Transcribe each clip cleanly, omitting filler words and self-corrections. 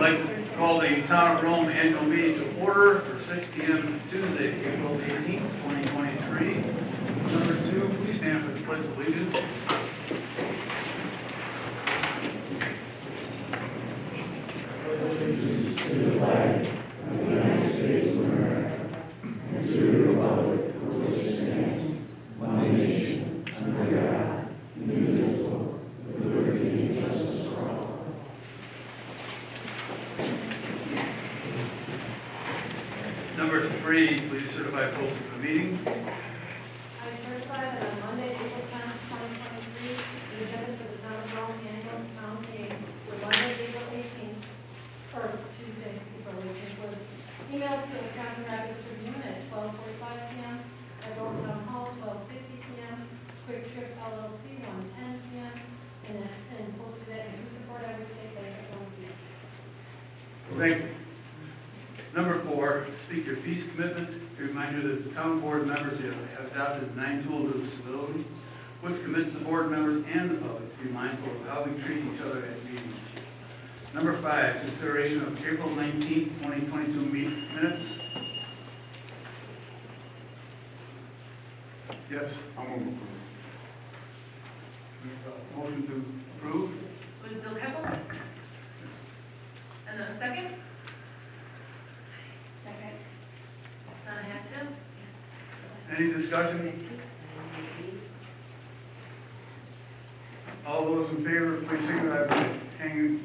like to call the Town of Rome annual meeting to order for 6 p.m. Tuesday, April 18th, 2023. Number 2, please stand for the Pledge of Allegiance. Number 3, please certify posting of the meeting. I certify that on Monday, April 10th, 2023, the agenda for the Town of Rome annual town meeting for Monday, April 18th, or Tuesday, April 18th, was emailed to the Wisconsin Rapids Tribune at 12:45 p.m., at Rome Town Hall, 12:50 p.m., Quick Trip LLC, 1:10 p.m., and posted at True Support Iowa State Bank at 1 p.m. Thank you. Number 4, speak your peace commitment. To remind you that the town board members have adopted 9 tools of civility, which commits the board members and the public to be mindful of how we treat each other at meetings. Number 5, consideration of April 19th, 2022 minutes. Yes, I'll move motion to approve. Was Bill Keppel? And then a second? Second. Donna Hansdale? Any discussion? All those in favor, please signify by hanging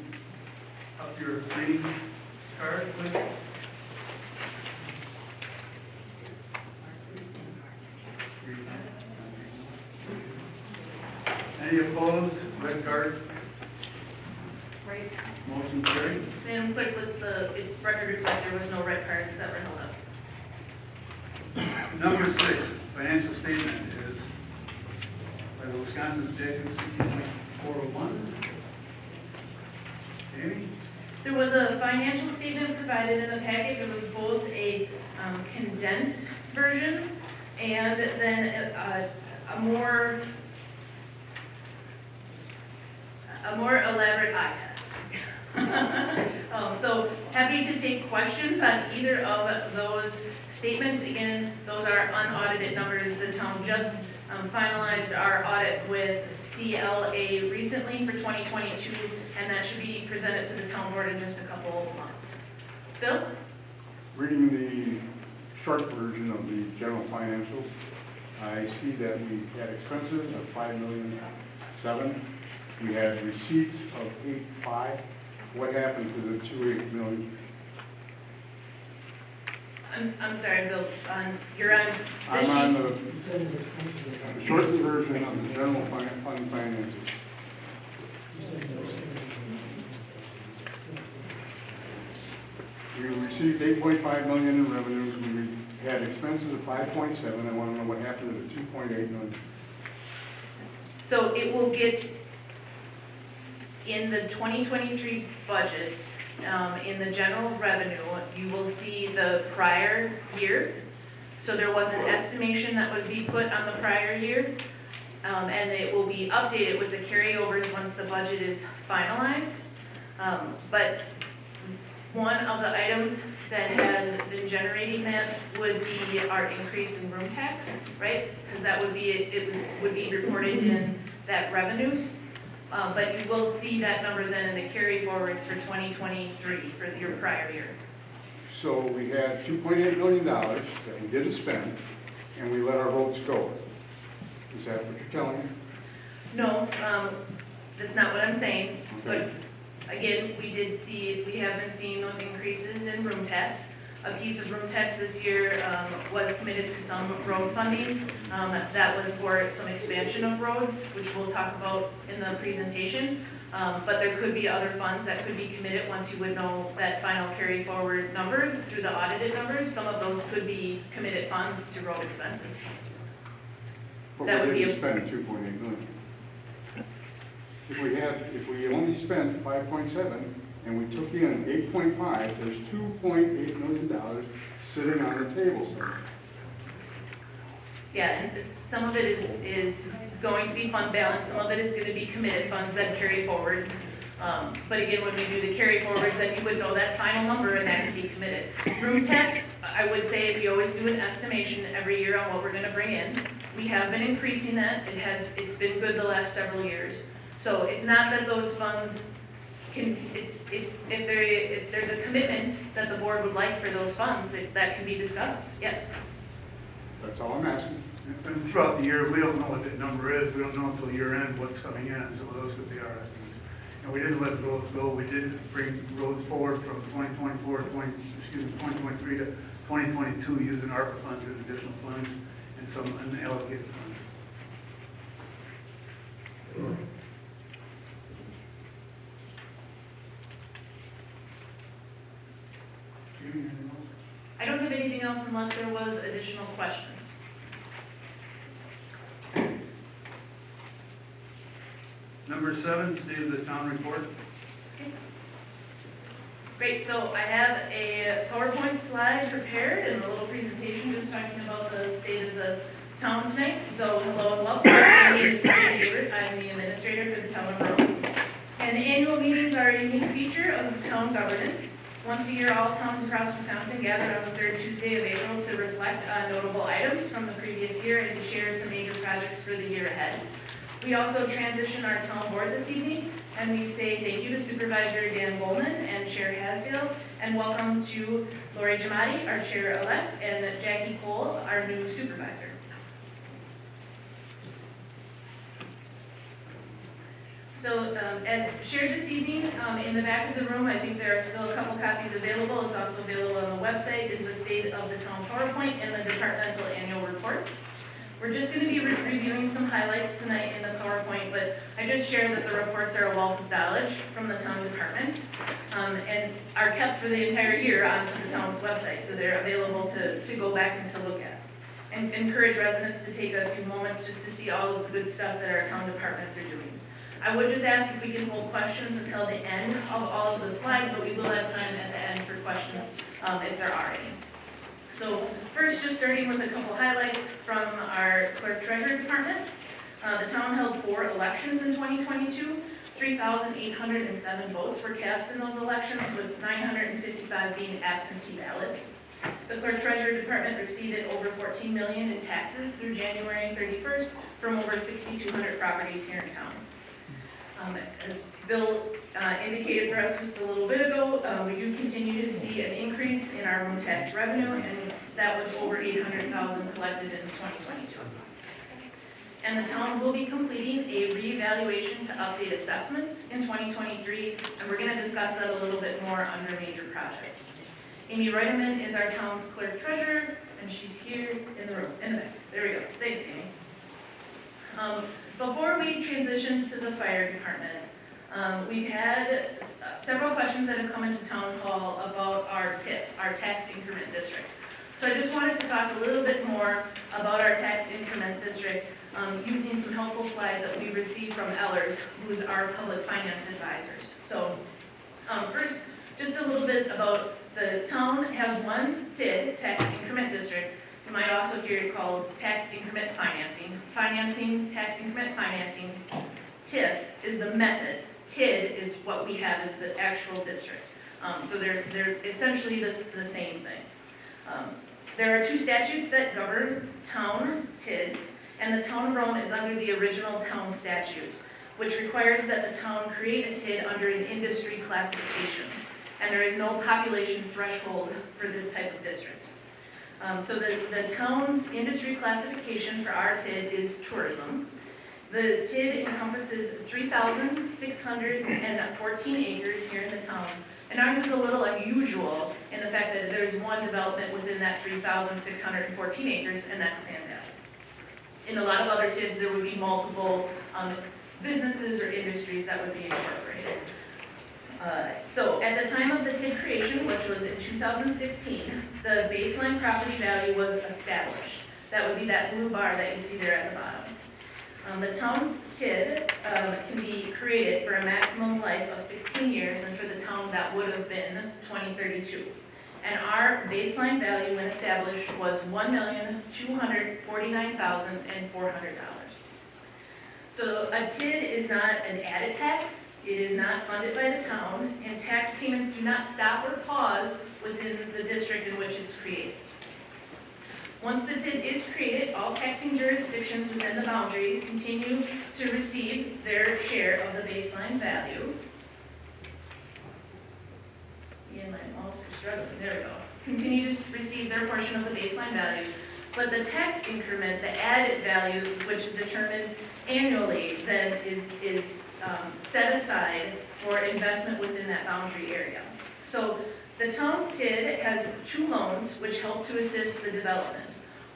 up your green card, please. Any opposed? Red card. Right. Motion carried. Madam Clerk, let the record reflect there was no red cards that were held up. Number 6, financial statement is by the Wisconsin Statute 60.401. Amy? There was a financial statement provided in the packet. There was both a condensed version and then a more elaborate eye test. So happy to take questions on either of those statements. Again, those are unaudited numbers. The town just finalized our audit with CLA recently for 2022, and that should be presented to the town board in just a couple of months. Bill? Reading the short version of the general financials, I see that we had expenses of $5,000,007. We had receipts of $8.5. What happened to the $2.8 million? I'm sorry, Bill, you're on this I'm on sheet. the shortened version of the general fund finances. We received $8.5 million in revenues. We had expenses of $5.7. I want to know what happened to the $2.8 million. So it will get in the 2023 budget, in the general revenue, you will see the prior year. So there was an estimation that would be put on the prior year, and it will be updated with the carryovers once the budget is finalized. But one of the items that has been generating that would be our increase in room tax, right? Because that would be, it would be reported in that revenues. But you will see that number then in the carry forwards for 2023 for your prior year. So we had $2.8 million that we didn't spend, and we let our votes go. Is that what you're telling me? No, that's not what I'm saying. But again, we have been seeing those increases in room tax. A piece of room tax this year was committed to some road funding. That was for some expansion of roads, which we'll talk about in the presentation. But there could be other funds that could be committed once you would know that final carry forward number through the audited numbers. Some of those could be committed funds to road expenses. But That we would be didn't spend $2.8 million. If we only spent 5.7 and we took in 8.5, there's $2.8 million sitting on the table somewhere. Yeah, and some of it is going to be fund balance, some of it is going to be committed funds that carry forward. But again, when we do the carry forwards, then you would know that final number and that can be committed. Room tax, I would say we always do an estimation every year on what we're gonna bring in. We have been increasing that. It's been good the last several years. So it's not that those funds can, if there's a commitment that the board would like for those funds, that can be discussed, yes. That's all I'm asking. And throughout the year, we don't know what that number is, we don't know until year end what's coming in, so those could be our estimates. And we didn't let roads go, we did bring roads forward from 2023 to 2022 using ARPA funds and additional funds and some unallocated funds. Anything else? I don't have anything else unless there was additional questions. Number 7, state of the town report. Great, so I have a PowerPoint slide prepared and a little presentation just talking about the state of the town tonight. So hello and welcome. My name is Judy Hayward. I'm the administrator for the town of Rome. And the annual meetings are a unique feature of town governance. Once a year, all towns across Wisconsin gather on the third Tuesday of April to reflect on notable items from the previous year and to share some major projects for the year ahead. We also transition our town board this evening, and we say thank you to Supervisor Dan Bowman and Chair Hasdale, and welcome to Lori Giamatti, our Chair-elect, and Jackie Cole, our new Supervisor. So as shared this evening, in the back of the room, I think there are still a couple copies available. It's also available on the website, is the state of the town PowerPoint and the departmental annual reports. We're just going to be reviewing some highlights tonight in the PowerPoint, but I just shared that the reports are a wealth of knowledge from the town departments and are kept for the entire year onto the town's website, so they're available to go back and to look at. And encourage residents to take a few moments just to see all of the good stuff that our town departments are doing. I would just ask if we can hold questions until the end of all of the slides, but we will have time at the end for questions if there are any. So first, just starting with a couple highlights from our clerk treasurer department. The town held 4 elections in 2022. 3,807 votes were cast in those elections, with 955 being absentee ballots. The clerk treasurer department received over $14 million in taxes through January 31st from over 6,200 properties here in town. As Bill indicated for us just a little bit ago, we do continue to see an increase in our room tax revenue, and that was over $800,000 collected in 2022. And the town will be completing a reevaluation to update assessments in 2023, and we're going to discuss that a little bit more under major projects. Amy Reutemann is our town's clerk treasurer, and she's here in the room, in the back. There we go. Thanks, Amy. Before we transition to the fire department, we've had several questions that have come into town hall about our TIP, our tax increment district. So I just wanted to talk a little bit more about our tax increment district using some helpful slides that we received from Ellers, who's our public finance advisors. So first, just a little bit about the town has one TID, tax increment district. You might also hear it called tax increment financing. Financing, tax increment financing. TIF is the method. TID is what we have as the actual district. So they're essentially the same thing. There are 2 statutes that govern town TIDs, and the town of Rome is under the original town statute, which requires that the town create a TID under an industry classification. And there is no population threshold for this type of district. So the town's industry classification for our TID is tourism. The TID encompasses 3,614 acres here in the town. And ours is a little unusual in the fact that there's one development within that 3,614 acres, and that's Sand Valley. In a lot of other TIDs, there would be multiple businesses or industries that would be incorporated. So at the time of the TID creation, which was in 2016, the baseline property value was established. That would be that blue bar that you see there at the bottom. The town's TID can be created for a maximum life of 16 years, and for the town that would have been 2032. And our baseline value when established was $1,249,400. So a TID is not an added tax. It is not funded by the town, and tax payments do not stop or pause within the district in which it's created. Once the TID is created, all taxing jurisdictions within the boundary continue to receive their share of the baseline value. And my mouse is struggling, there we go. Continue to receive their portion of the baseline value, but the tax increment, the added value, which is determined annually, then is set aside for investment within that boundary area. So the town's TID has 2 loans which help to assist the development.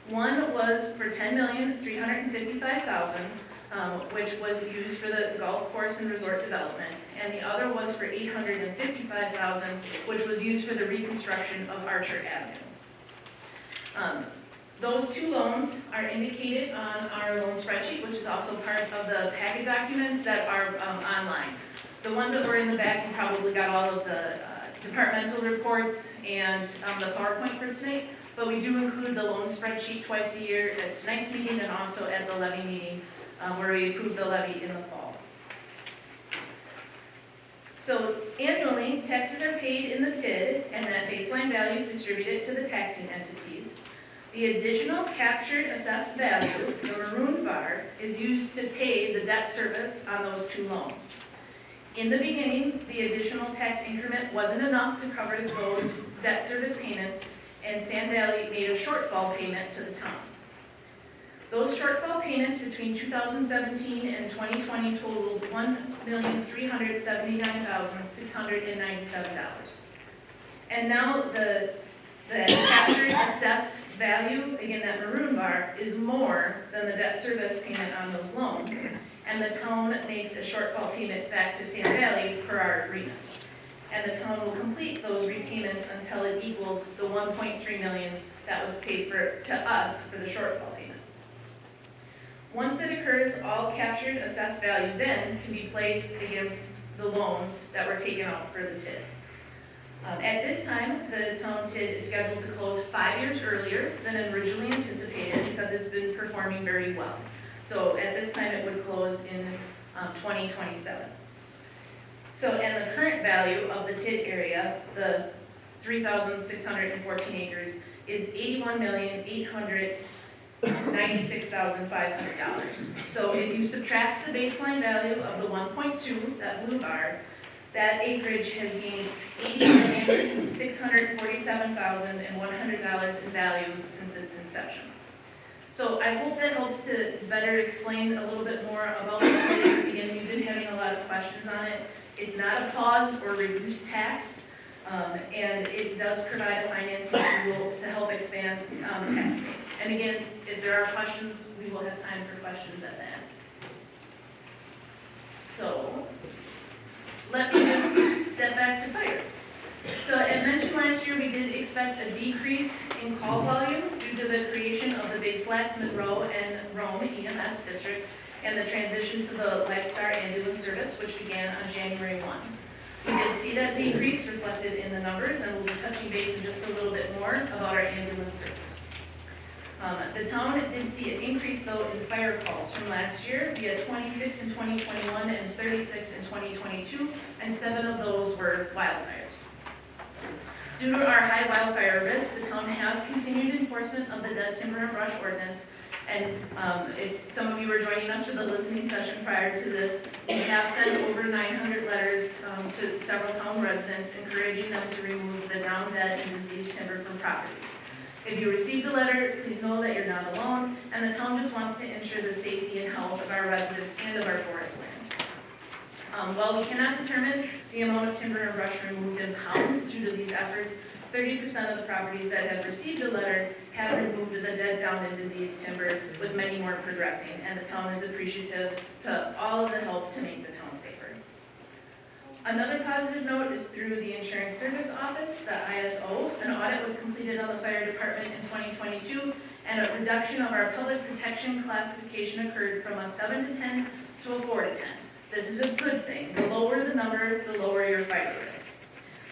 One was for $10,355,000, which was used for the golf course and resort development, and the other was for $855,000, which was used for the reconstruction of Archer Avenue. Those 2 loans are indicated on our loan spreadsheet, which is also part of the packet documents that are online. The ones that were in the back, you probably got all of the departmental reports and the PowerPoint for tonight, but we do include the loan spreadsheet twice a year at tonight's meeting and also at the levy meeting where we approve the levy in the fall. So annually, taxes are paid in the TID and that baseline value is distributed to the taxing entities. The additional captured assessed value, the maroon bar, is used to pay the debt service on those 2 loans. In the beginning, the additional tax increment wasn't enough to cover those debt service payments, and Sand Valley made a shortfall payment to the town. Those shortfall payments between 2017 and 2020 totaled $1,379,697. And now the captured assessed value, again that maroon bar, is more than the debt service payment on those loans. And the town makes a shortfall payment back to Sand Valley per our agreement. And the town will complete those repayments until it equals the $1.3 million that was paid to us for the shortfall payment. Once it occurs, all captured assessed value then can be placed against the loans that were taken out for the TID. At this time, the town TID is scheduled to close 5 years earlier than originally anticipated because it's been performing very well. So at this time, it would close in 2027. So, and the current value of the TID area, the 3,614 acres, is $81,896,500. So if you subtract the baseline value of the 1.2, that blue bar, that acreage has gained $80,647,100 in value since its inception. So I hope that helps to better explain a little bit more about the TID. Again, we've been having a lot of questions on it. It's not a pause or reduced tax, and it does provide a financing tool to help expand tax base. And again, if there are questions, we will have time for questions at the end. So, let me just step back to fire. So as mentioned last year, we did expect a decrease in call volume due to the creation of the Big Flats, Monroe, and Rome EMS district and the transition to the Lifestar ambulance service, which began on January 1. We did see that decrease reflected in the numbers, and we'll be touching base in just a little bit more about our ambulance service. The town did see an increase, though, in fire calls from last year. We had 26 in 2021 and 36 in 2022, and 7 of those were wildfires. Due to our high wildfire risk, the town has continued enforcement of the dead timber and brush ordinance. And if some of you were joining us for the listening session prior to this, we have sent over 900 letters to several town residents encouraging them to remove the down, dead, and diseased timber from properties. If you received the letter, please know that you're not alone, and the town just wants to ensure the safety and health of our residents and of our forest lands. While we cannot determine the amount of timber and brush removed in pounds due to these efforts, 30% of the properties that have received a letter have removed the dead, down, and diseased timber, with many more progressing, and the town is appreciative to all of the help to make the town safer. Another positive note is through the Insurance Service Office, the ISO. An audit was completed on the fire department in 2022, and a reduction of our public protection classification occurred from a 7 to 10 to a 4 to 10. This is a good thing. The lower the number, the lower your fire risk.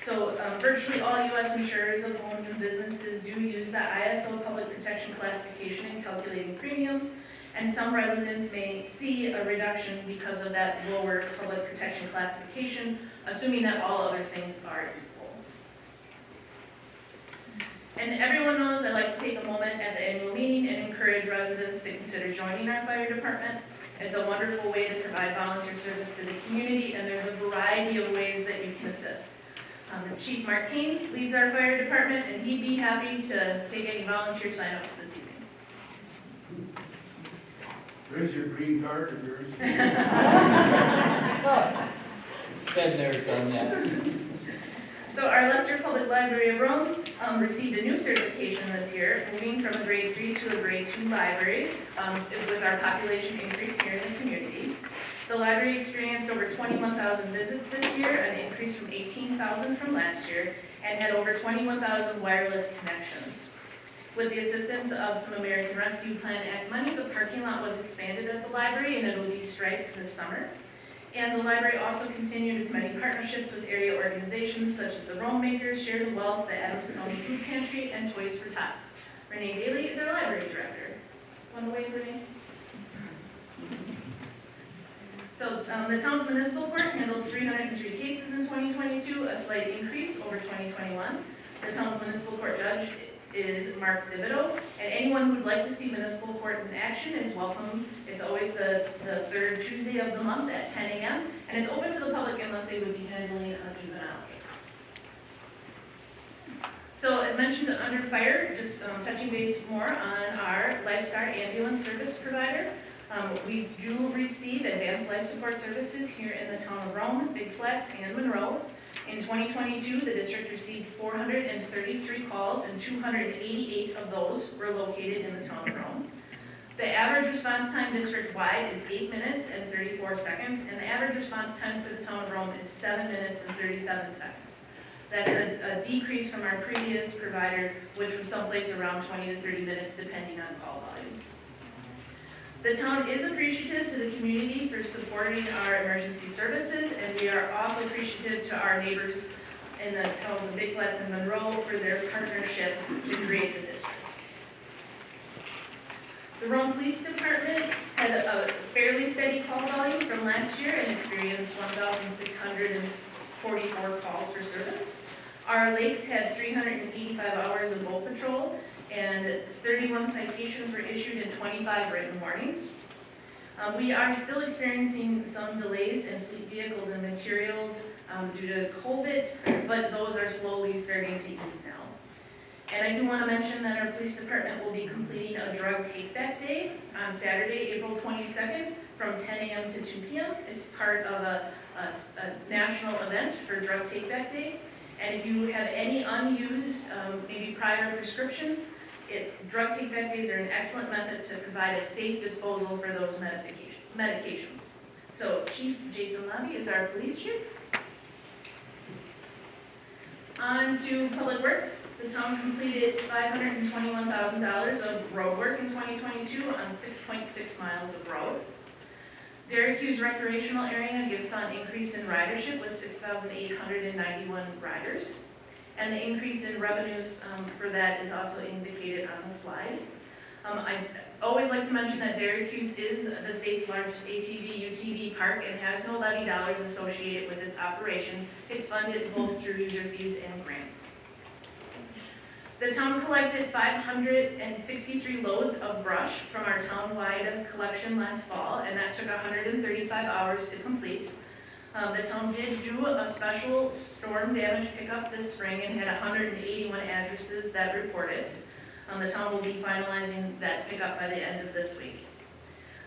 So virtually all U.S. insurers of homes and businesses do use the ISO public protection classification in calculating premiums, and some residents may see a reduction because of that lower public protection classification, assuming that all other things are equal. And everyone knows I like to take a moment at the annual meeting and encourage residents to consider joining our fire department. It's a wonderful way to provide volunteer service to the community, and there's a variety of ways that you can assist. Chief Mark Kane leads our fire department, and he'd be happy to take any volunteer sign-ups this evening. Raise your green card or yours. Been there, done that. So our Leicester Public Library of Rome received a new certification this year, moving from a grade 3 to a grade 2 library with our population increase here in the community. The library experienced over 21,000 visits this year, an increase from 18,000 from last year, and had over 21,000 wireless connections. With the assistance of some American Rescue Plan Act money, the parking lot was expanded at the library and it'll be striped this summer. And the library also continued its many partnerships with area organizations such as the Rome Makers, Share the Wealth, the Adams County Food Pantry, and Toys for Tots. Renee Daly is our library director. Want to wave, Renee? So the town's municipal court handled 303 cases in 2022, a slight increase over 2021. The town's municipal court judge is Mark Thibodeau, and anyone who would like to see municipal court in action is welcome. It's always the third Tuesday of the month at 10 a.m., and it's open to the public unless they would be handling a juvenile case. So as mentioned under fire, just touching base more on our Lifestar ambulance service provider. We do receive advanced life support services here in the town of Rome, Big Flats, and Monroe. In 2022, the district received 433 calls, and 288 of those were located in the town of Rome. The average response time district-wide is 8 minutes and 34 seconds, and the average response time for the town of Rome is 7 minutes and 37 seconds. That's a decrease from our previous provider, which was someplace around 20 to 30 minutes, depending on call volume. The town is appreciative to the community for supporting our emergency services, and we are also appreciative to our neighbors in the towns of Big Flats and Monroe for their partnership to create the district. The Rome Police Department had a fairly steady call volume from last year and experienced 1,644 calls for service. Our lakes had 385 hours of boat patrol, and 31 citations were issued and 25 written warnings. We are still experiencing some delays in fleet vehicles and materials due to COVID, but those are slowly starting to ease now. And I do want to mention that our police department will be completing a drug take-back day on Saturday, April 22nd from 10 a.m. to 2 p.m. It's part of a national event for Drug Take-Back Day. And if you have any unused, maybe prior prescriptions, drug take-back days are an excellent method to provide a safe disposal for those medications. So Chief Jason Levy is our police chief. On to Public Works. The town completed $521,000 of road work in 2022 on 6.6 miles of road. Derrick Hughes Recreational Area gets an increase in ridership with 6,891 riders. And the increase in revenues for that is also indicated on the slide. I always like to mention that Derrick Hughes is the state's largest ATV, UTV park and has no levy dollars associated with its operation. It's funded both through user fees and grants. The town collected 563 loads of brush from our town-wide collection last fall, and that took 135 hours to complete. The town did do a special storm damage pickup this spring and had 181 addresses that reported. The town will be finalizing that pickup by the end of this week.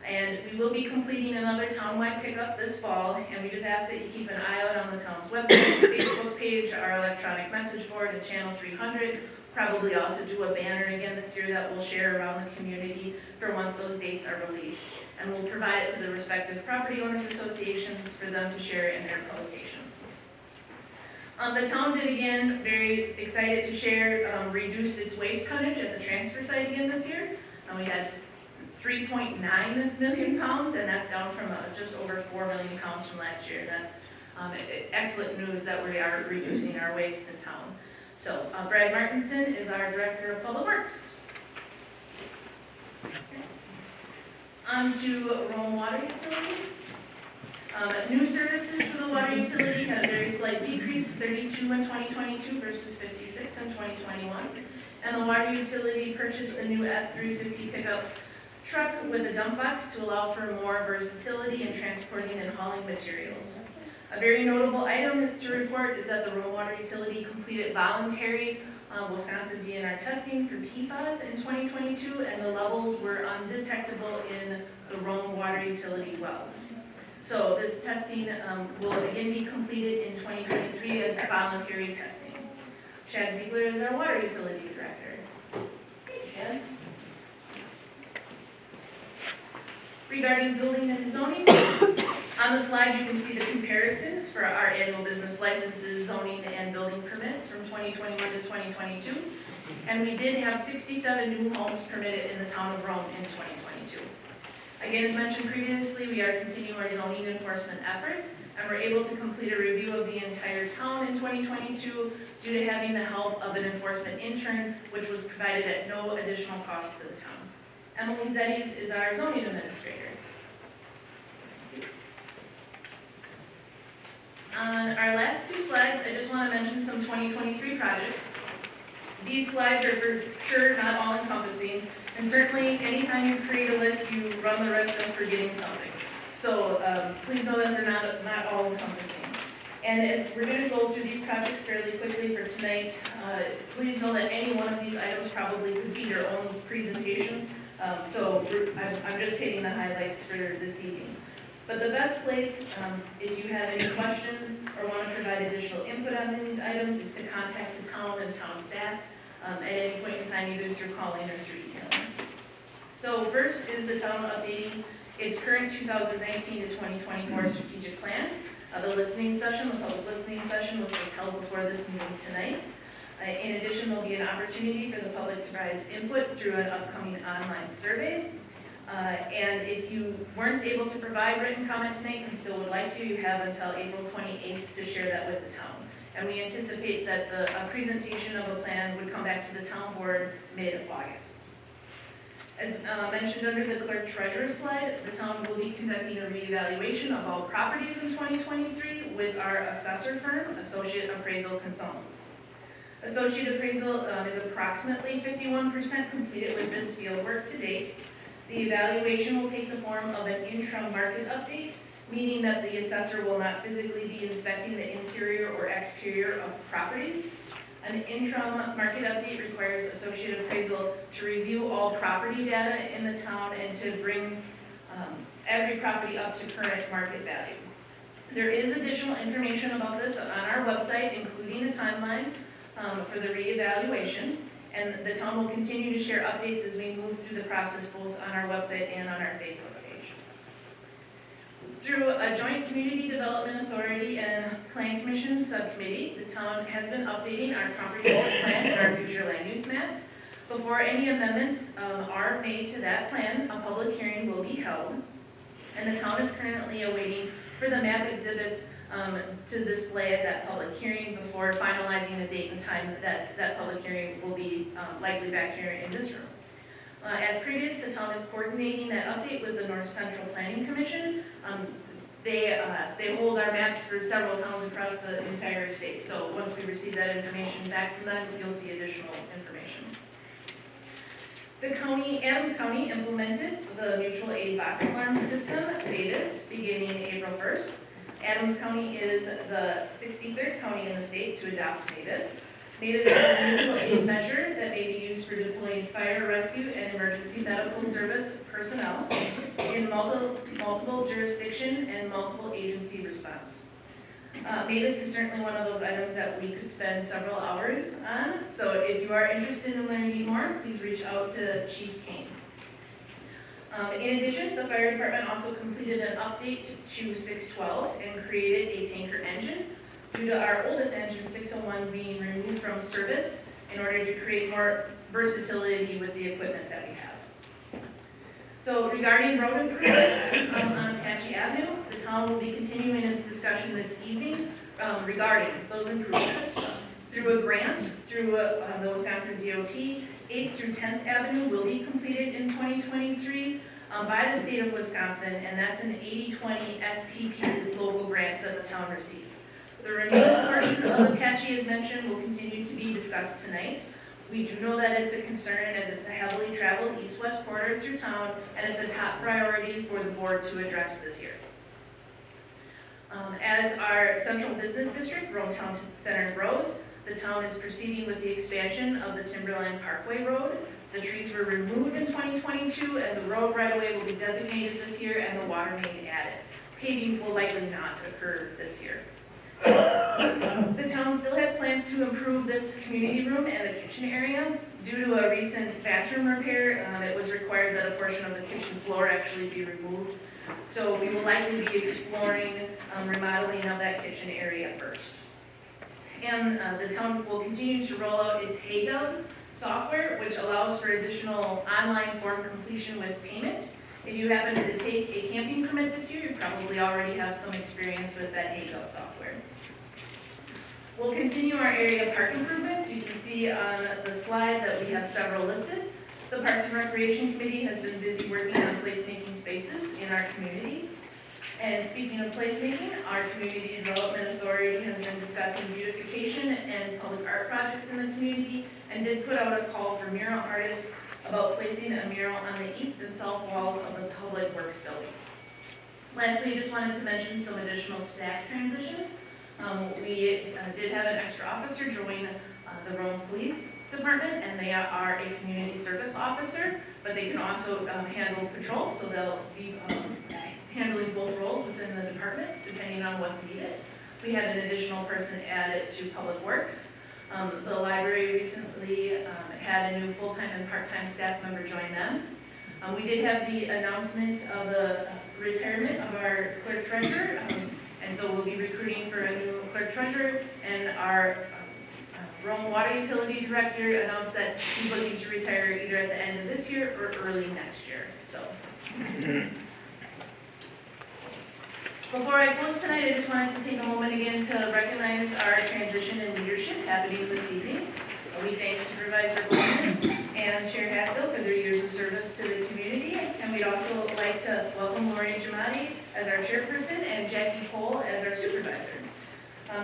And we will be completing another town-wide pickup this fall, and we just ask that you keep an eye out on the town's website, Facebook page, our electronic message board, and Channel 300. Probably also do a banner again this year that we'll share around the community for once those dates are released. And we'll provide it to the respective property owners associations for them to share in their publications. The town did again, very excited to share, reduced its waste tonnage at the transfer site again this year. We had 3.9 million pounds, and that's down from just over 4 million pounds from last year. That's excellent news that we are reducing our waste in town. So Brad Martinson is our Director of Public Works. On to Rome Water Utility. New services for the water utility had a very slight decrease, 32 in 2022 versus 56 in 2021. And the water utility purchased a new F-350 pickup truck with a dump box to allow for more versatility in transporting and hauling materials. A very notable item to report is that the Rome Water Utility completed voluntary Wisconsin DNR testing for PFAS in 2022, and the levels were undetectable in the Rome Water Utility wells. So this testing will again be completed in 2023 as voluntary testing. Chad Ziegler is our Water Utility Director. Hey, Chad. Regarding building and zoning, on the slide you can see the comparisons for our annual business licenses, zoning, and building permits from 2021 to 2022. And we did have 67 new homes permitted in the town of Rome in 2022. Again, as mentioned previously, we are continuing our zoning enforcement efforts, and we're able to complete a review of the entire town in 2022 due to having the help of an enforcement intern, which was provided at no additional cost to the town. Emily Zeddies is our zoning administrator. On our last two slides, I just want to mention some 2023 projects. These slides are for sure not all encompassing, and certainly anytime you create a list, you run the risk of forgetting something. So please know that they're not all encompassing. And as we're going to go through these projects fairly quickly for tonight, please know that any one of these items probably could be your own presentation. I'm just hitting the highlights for this evening. But the best place, if you have any questions or want to provide additional input on these items, is to contact the town and town staff at any point in time, either through calling or through emailing. So first is the town updating its current 2019 to 2024 strategic plan. The listening session, the public listening session, was just held before this meeting tonight. In addition, there'll be an opportunity for the public to provide input through an upcoming online survey. And if you weren't able to provide written comments tonight and still would like to, you have until April 28th to share that with the town. And we anticipate that the presentation of a plan would come back to the town board mid-August. As mentioned under the clerk treasurer slide, the town will be conducting a reevaluation of all properties in 2023 with our assessor firm, Associate Appraisal Consultants. Associate Appraisal is approximately 51% completed with this fieldwork to date. The evaluation will take the form of an interim market update, meaning that the assessor will not physically be inspecting the interior or exterior of properties. An interim market update requires Associate Appraisal to review all property data in the town and to bring every property up to current market value. There is additional information about this on our website, including a timeline for the reevaluation. And the town will continue to share updates as we move through the process, both on our website and on our Facebook page. Through a joint Community Development Authority and Plan Commission subcommittee, the town has been updating our comprehensive plan and our future land use map. Before any amendments are made to that plan, a public hearing will be held. And the town is currently awaiting for the map exhibits to display at that public hearing before finalizing the date and time that that public hearing will be likely back here in this room. As previous, the town is coordinating that update with the North Central Planning Commission. They hold our maps for several towns across the entire state. So once we receive that information back from them, you'll see additional information. Adams County implemented the mutual aid box alarm system, MAVIS, beginning April 1st. Adams County is the 63rd county in the state to adopt MAVIS. MAVIS is a mutual aid measure that may be used for deploying fire, rescue, and emergency medical service personnel in multiple jurisdiction and multiple agency response. MAVIS is certainly one of those items that we could spend several hours on, so if you are interested in learning more, please reach out to Chief Kane. In addition, the fire department also completed an update to 612 and created a tanker engine due to our oldest engine, 601, being removed from service in order to create more versatility with the equipment that we have. So regarding road improvements on Apache Avenue, the town will be continuing its discussion this evening regarding those improvements. Through a grant, through the Wisconsin DOT, 8th through 10th Avenue will be completed in 2023. by the state of Wisconsin, and that's an 80/20 STP local grant that the town received. The remaining portion of Apache, as mentioned, will continue to be discussed tonight. We do know that it's a concern as it's a heavily traveled east-west corridor through town, and it's a top priority for the board to address this year. As our central business district, Rome Town Center grows, the town is proceeding with the expansion of the Timberline Parkway Road. The trees were removed in 2022, and the road right-of-way will be designated this year, and the water main added. Paving will likely not occur this year. The town still has plans to improve this community room and the kitchen area. Due to a recent bathroom repair, it was required that a portion of the kitchen floor actually be removed. So we will likely be exploring remodeling of that kitchen area first. And the town will continue to roll out its HeyGov software, which allows for additional online form completion with payment. If you happen to take a camping permit this year, you probably already have some experience with that HeyGov software. We'll continue our area park improvements. You can see on the slide that we have several listed. The Parks and Recreation Committee has been busy working on placemaking spaces in our community. And speaking of placemaking, our Community Development Authority has been discussing beautification and public art projects in the community and did put out a call for mural artists about placing a mural on the east and south walls of the Public Works building. Lastly, I just wanted to mention some additional staff transitions. We did have an extra officer join the Rome Police Department, and they are a community service officer, but they can also handle patrol, so they'll be handling both roles within the department, depending on what's needed. We had an additional person added to Public Works. The library recently had a new full-time and part-time staff member join them. We did have the announcement of the retirement of our clerk treasurer, and so we'll be recruiting for a new clerk treasurer, and our Rome Water Utility Director announced that he's looking to retire either at the end of this year or early next year. So, before I close tonight, I just wanted to take a moment again to recognize our transition in leadership happening this evening. We thank Supervisor Coleman and Chair Hassel for their years of service to the community, and we'd also like to welcome Lori Giamatti as our chairperson and Jackie Cole as our supervisor.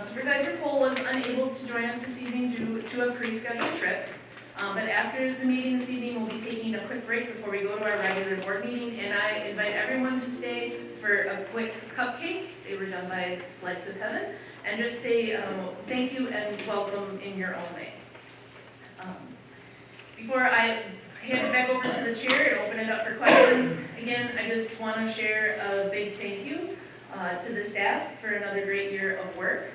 Supervisor Cole was unable to join us this evening due to a pre-scheduled trip, but after the meeting this evening, we'll be taking a quick break before we go to our regular board meeting, and I invite everyone to stay for a quick cupcake. They were done by Slice of Heaven, and just say thank you and welcome in your own way. Before I hand it back over to the chair and open it up for questions, again, I just want to share a big thank you to the staff for another great year of work,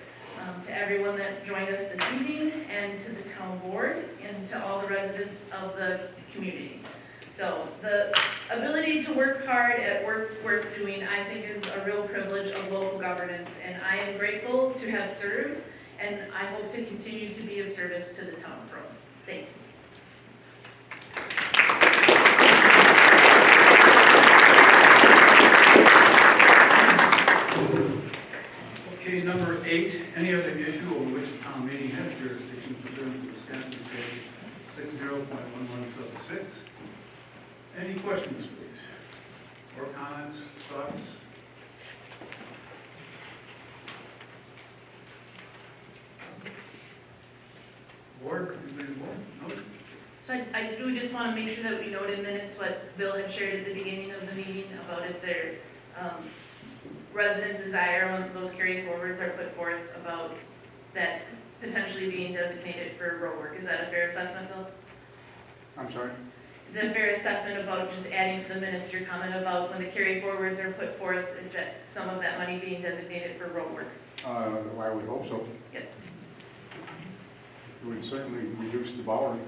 to everyone that joined us this evening, and to the town board, and to all the residents of the community. So the ability to work hard at work worth doing, I think, is a real privilege of local governance, and I am grateful to have served, and I hope to continue to be of service to the town of Rome. Thank you. Okay, number 8, any other issue over which the town meeting has jurisdiction pursuant to Wisconsin State 60.1176. Any questions, please? Or comments, thoughts? Board, anybody on board? No? So I do just want to make sure that we note in minutes what Bill had shared at the beginning of the meeting about if their resident desire, when those carry forwards are put forth about that potentially being designated for road work. Is that a fair assessment, Bill? I'm sorry? Is it a fair assessment about just adding to the minutes your comment about when the carry forwards are put forth, that some of that money being designated for road work? I would hope so. Yep. It would certainly reduce the borrowing.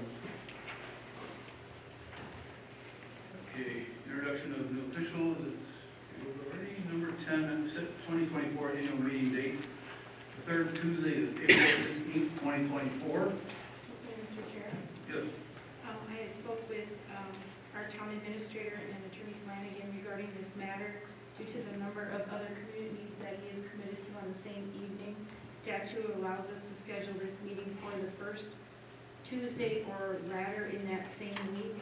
Okay, introduction of new officials, it's already number 10, 2024 annual meeting date, the third Tuesday of April 16th, 2024. Mr. Chair, Yes. I had spoke with our town administrator and Attorney Flanagan regarding this matter. Due to the number of other communities that he is committed to on the same evening, statute allows us to schedule this meeting for the first Tuesday or latter in that same week.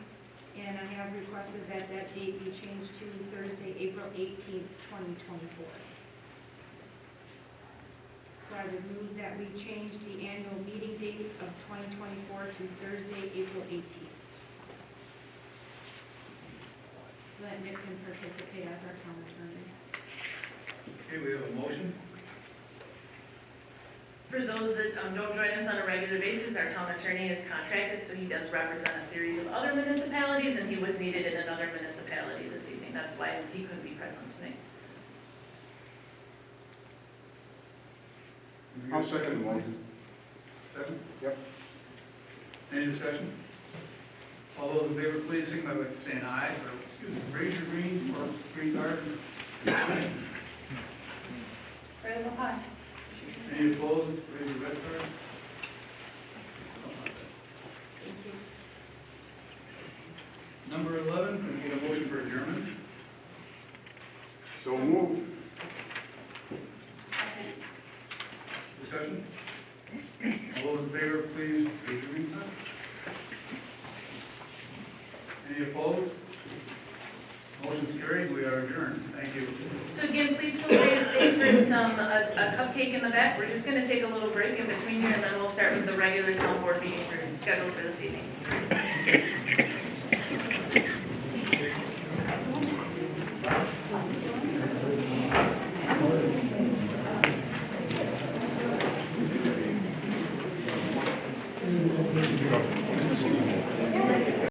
and I have requested that that date be changed to Thursday, April 18th, 2024. So I would move that we change the annual meeting date of 2024 to Thursday, April 18th. So that Nick can participate as our town attorney. Okay, we have a motion. For those that don't join us on a regular basis, our town attorney is contracted, so he does represent a series of other municipalities, and he was needed in another municipality this evening. That's why he couldn't be present tonight. I'll second the motion. Second? Yep. Any discussion? All those in favor, please signify by saying aye, or, excuse me, raise your green card. Randall, aye. Any opposed, raise your red card. Thank you. Number 11, can we get a motion for adjournment? So moved. Discussion? All those in favor, please raise your green card. Any opposed? Motion's carried, we are adjourned. Thank you. So again, please feel free to stay for a cupcake in the back. We're just gonna take a little break in between here, and then we'll start with the regular town board meeting scheduled for this evening.